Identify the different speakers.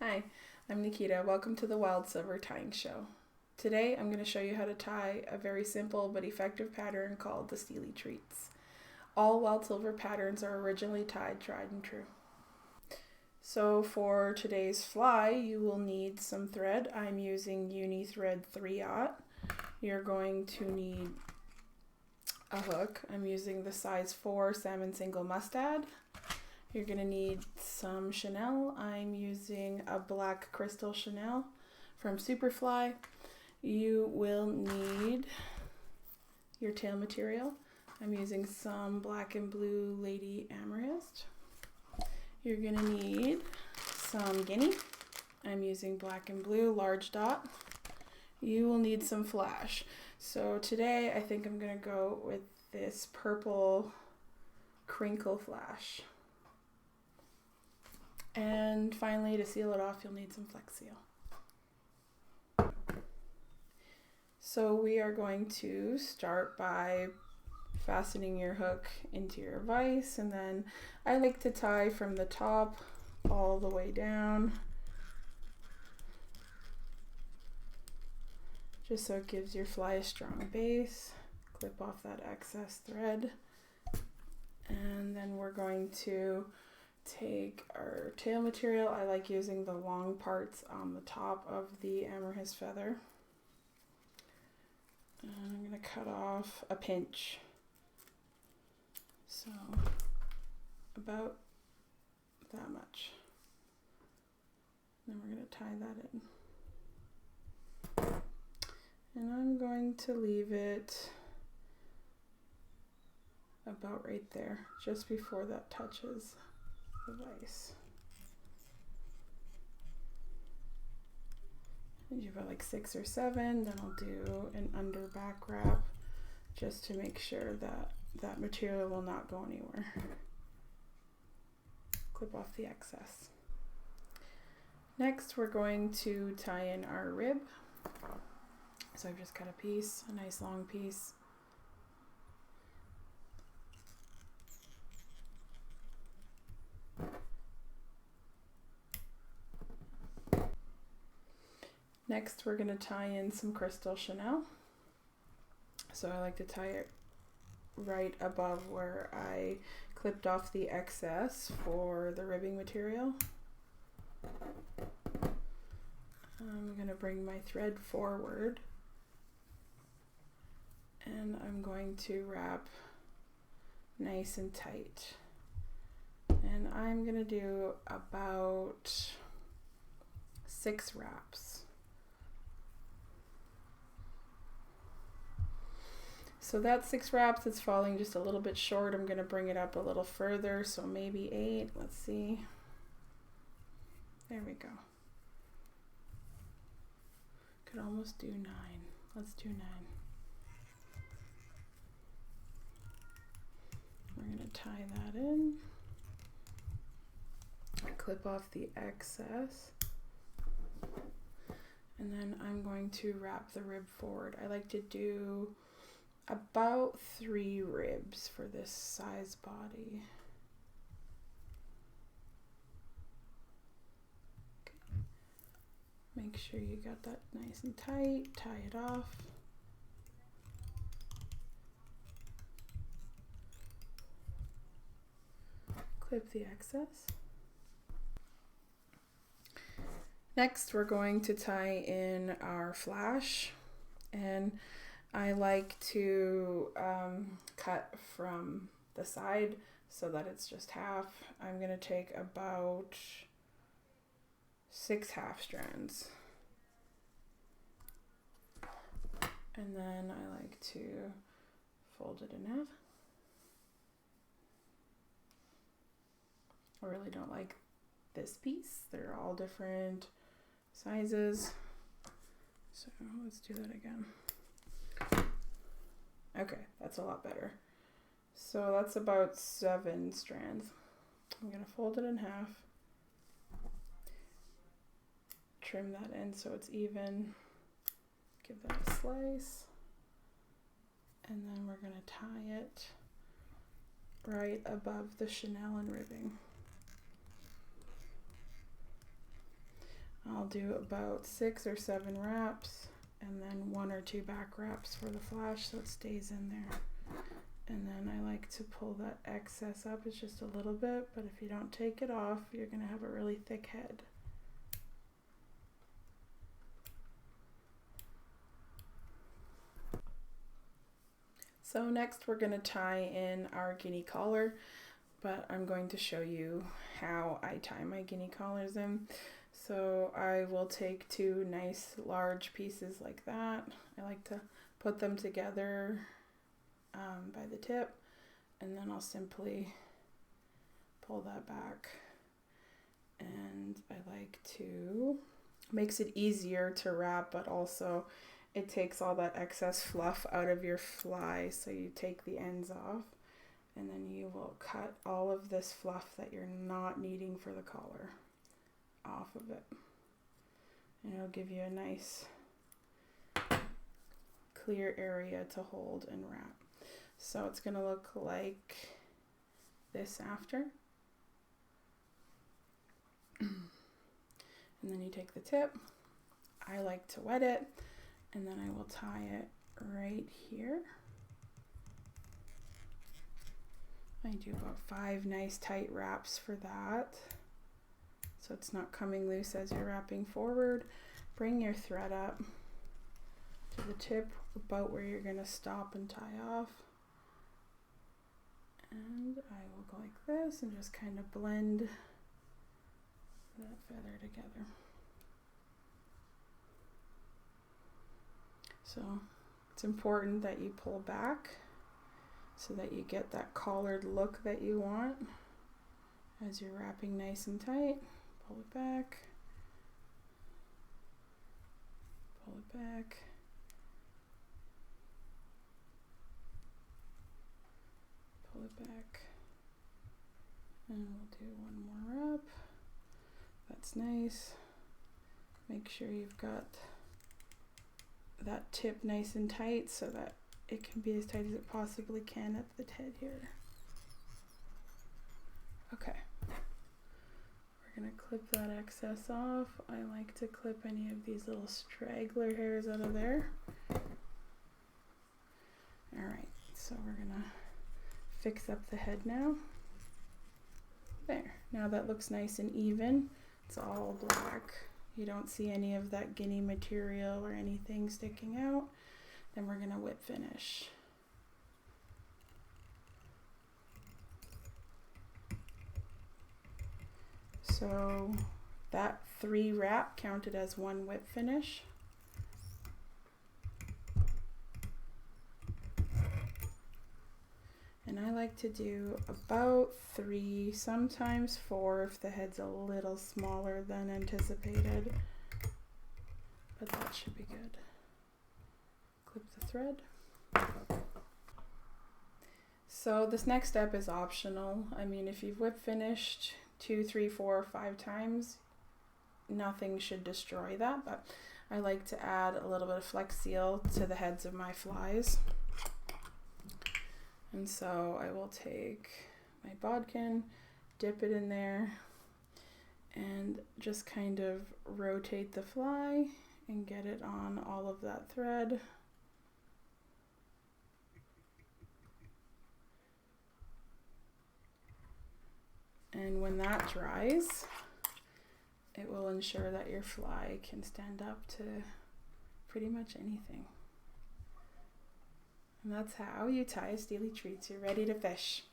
Speaker 1: Hi, I'm Nikita. Welcome to the Wild Silver Tying Show. Today I'm going to show you how to tie a very simple but effective pattern called the Steely Treats. All wild silver patterns are originally tied tried and true. So for today's fly, you will need some thread. I'm using Uni Thread 3/0. You're going to need a hook. I'm using the size 4 salmon single Mustad. You're going to need some chenille. I'm using a black crystal chenille from Superfly. You will need your tail material. I'm using some black and blue Lady Amherst. You're going to need some Guinea. I'm using black and blue large dot. You will need some flash. So today I think I'm going to go with this purple crinkle flash. And finally, to seal it off, you'll need some Flex Seal. So we are going to start by fastening your hook into your vise, and then I like to tie from the top all the way down, just so it gives your fly a strong base. Clip off that excess thread, and then we're going to take our tail material. I like using the long parts on the top of the amethyst feather. And I'm going to cut off a pinch. So about that much. Then we're going to tie that in. And I'm going to leave it about right there, just before that touches the vise. And you've got like 6 or 7, then I'll do an under back wrap just to make sure that that material will not go anywhere. Clip off the excess. Next we're going to tie in our rib. So I've just cut a piece, a nice long piece. Next, we're going to tie in some crystal chenille. So I like to tie it right above where I clipped off the excess for the ribbing material. I'm going to bring my thread forward, and I'm going to wrap nice and tight. And I'm going to do about 6 wraps. So that's 6 wraps. It's falling just a little bit short. I'm going to bring it up a little further, so maybe 8. Let's see. There we go. Could almost do 9. Let's do 9. We're going to tie that in. Clip off the excess. And then I'm going to wrap the rib forward. I like to do about 3 ribs for this size body. Okay. Make sure you got that nice and tight, tie it off. Clip the excess. Next, we're going to tie in our flash, and I like to cut from the side so that it's just half. I'm going to take about 6 half strands. And then I like to fold it in half. I really don't like this piece. They're all different sizes. So let's do that again. Okay, that's a lot better. So that's about 7 strands. I'm going to fold it in half. Trim that in so it's even. Give that a slice. And then we're going to tie it right above the chenille and ribbing. do about 6 or 7 wraps and then 1 or 2 back wraps for the flash so it stays in there. And then I like to pull that excess up. It's just a little bit, but if you don't take it off, you're going to have a really thick head. So next we're going to tie in our guinea collar, but I'm going to show you how I tie my guinea collars in. So I will take 2 nice large pieces like that. I like to put them together by the tip, and then I'll simply pull that back. And I like to, makes it easier to wrap, but also it takes all that excess fluff out of your fly. So you take the ends off, and then you will cut all of this fluff that you're not needing for the collar off of it. And it'll give you a nice clear area to hold and wrap. So it's going to look like this after. And then you take the tip. I like to wet it, and then I will tie it right here. I do about 5 nice tight wraps for that, so it's not coming loose as you're wrapping forward. Bring your thread up to the tip about where you're going to stop and tie off. And I will go like this and just kind of blend that feather together. So it's important that you pull back so that you get that collared look that you want as you're wrapping nice and tight. Pull it back, pull it back, pull it back, and we'll do 1 more wrap. That's nice. Make sure you've got that tip nice and tight so that it can be as tight as it possibly can at the head here. Okay. We're going to clip that excess off. I like to clip any of these little straggler hairs out of there. Alright, so we're going to fix up the head now. There. Now that looks nice and even. It's all black. You don't see any of that guinea material or anything sticking out. Then we're going to whip finish. So that 3 wrap counted as 1 whip finish. And I like to do about 3, sometimes 4 if the head's a little smaller than anticipated. But that should be good. Clip the thread. So this next step is optional. I mean, if you've whip finished 2, 3, 4, 5 times, nothing should destroy that, but I like to add a little bit of Flex Seal to the heads of my flies. And so I will take my bodkin, dip it in there, and just kind of rotate the fly and get it on all of that thread. And when that dries, it will ensure that your fly can stand up to pretty much anything. And that's how you tie a Steely Treats. You're ready to fish.